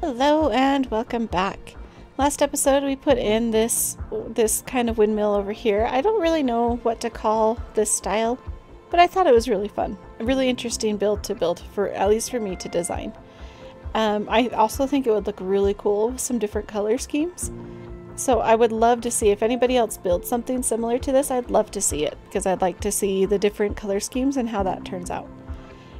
Hello and welcome back. Last episode we put in this kind of windmill over here. I don't really know what to call this style, but I thought it was really fun. A really interesting build to build, for at least for me to design. I also think it would look really cool with some different color schemes. So I would love to see if anybody else builds something similar to this. I'd love to see it because I'd like to see the different color schemes and how that turns out.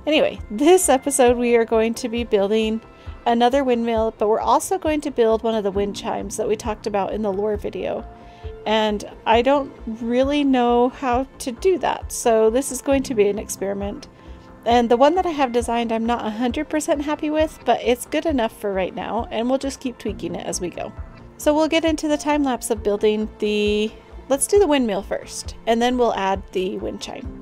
Anyway, this episode we are going to be building another windmill, but we're also going to build one of the wind chimes that we talked about in the lore video. And I don't really know how to do that, so this is going to be an experiment. And the one that I have designed I'm not 100% happy with, but it's good enough for right now, and we'll just keep tweaking it as we go. So we'll get into the time lapse of building the... Let's do the windmill first, and then we'll add the wind chime.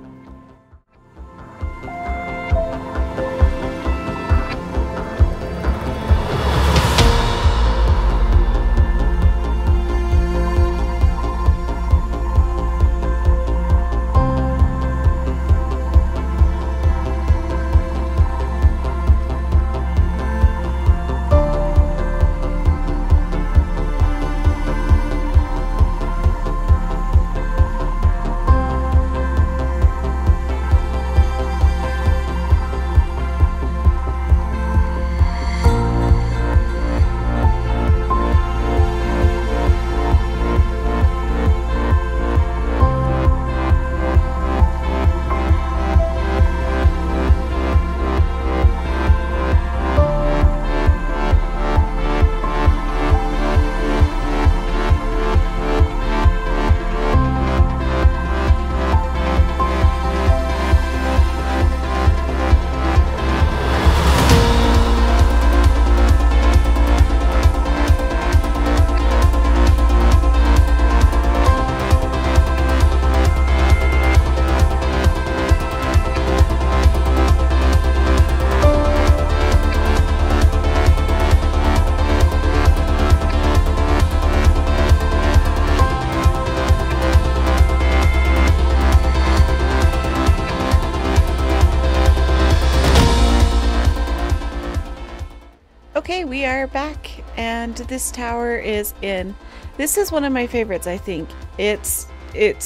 Okay, we are back, and this tower is in. This is one of my favorites, I think. It's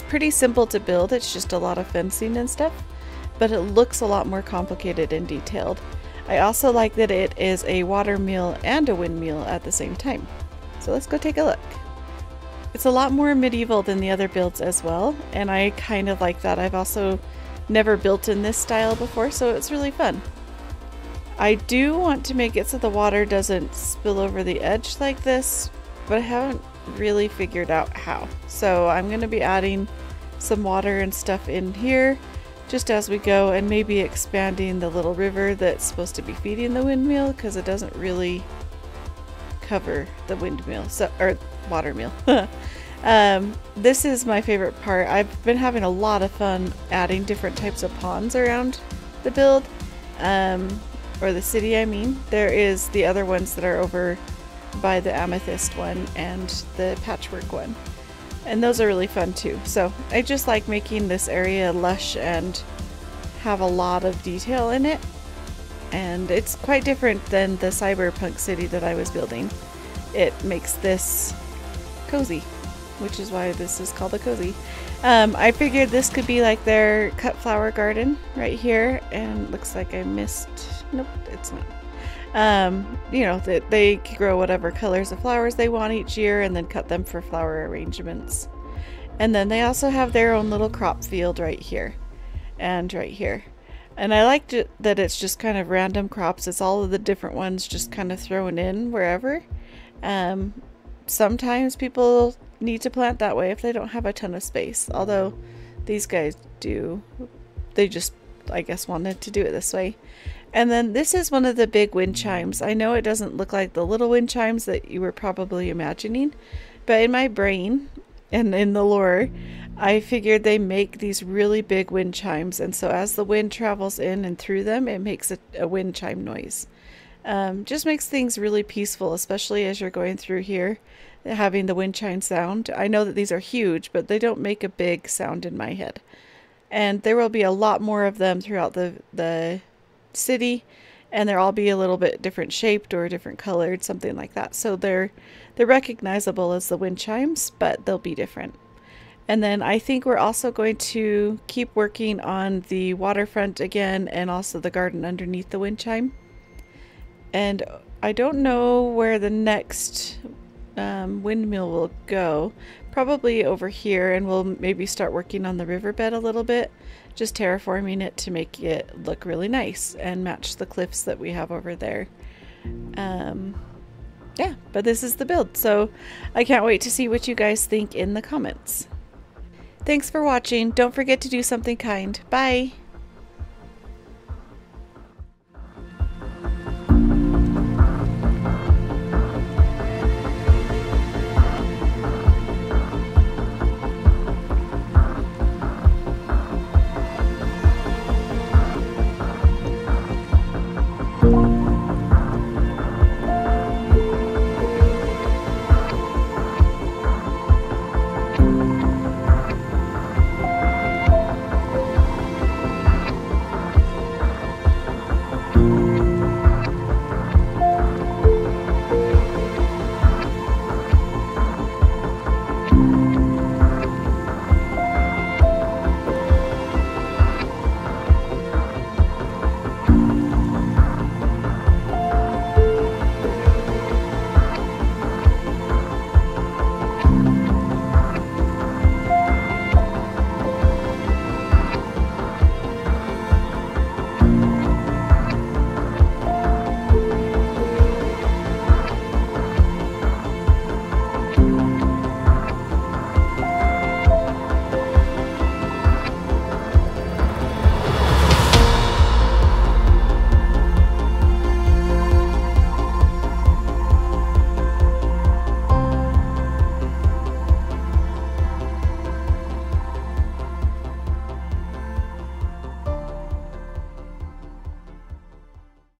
pretty simple to build. It's just a lot of fencing and stuff, but it looks a lot more complicated and detailed. I also like that it is a water mill and a windmill at the same time. So let's go take a look. It's a lot more medieval than the other builds as well, and I kind of like that. I've also never built in this style before, so it's really fun. I do want to make it so the water doesn't spill over the edge like this, but I haven't really figured out how. So I'm going to be adding some water and stuff in here just as we go, and maybe expanding the little river that's supposed to be feeding the windmill, because it doesn't really cover the windmill, or watermill. This is my favorite part. I've been having a lot of fun adding different types of ponds around the build. Or the city, I mean. There is the other ones that are over by the amethyst one and the patchwork one. And those are really fun too. So I just like making this area lush and have a lot of detail in it. And it's quite different than the cyberpunk city that I was building. It makes this cozy, which is why this is called a cozy. I figured this could be like their cut flower garden right here, and looks like I missed. Nope, it's not. You know, that they can grow whatever colors of flowers they want each year and then cut them for flower arrangements. And then they also have their own little crop field right here and right here. And I liked it that it's just kind of random crops. It's all of the different ones just kind of thrown in wherever. Sometimes people need to plant that way if they don't have a ton of space, although these guys do. They just, I guess, wanted to do it this way. And then this is one of the big wind chimes. I know it doesn't look like the little wind chimes that you were probably imagining, but in my brain and in the lore, I figured they make these really big wind chimes, and so as the wind travels in and through them, it makes a wind chime noise. Just makes things really peaceful, especially as you're going through here, having the wind chime sound. I know that these are huge, but they don't make a big sound in my head. And there will be a lot more of them throughout the city, and they'll all be a little bit different shaped or different colored, something like that. So they're recognizable as the wind chimes, but they'll be different. And then I think we're also going to keep working on the waterfront again, and also the garden underneath the wind chime. And I don't know where the next windmill will go. Probably over here, and we'll maybe start working on the riverbed a little bit, just terraforming it to make it look really nice and match the cliffs that we have over there. Yeah, but this is the build, so I can't wait to see what you guys think in the comments. Thanks for watching. Don't forget to do something kind. Bye!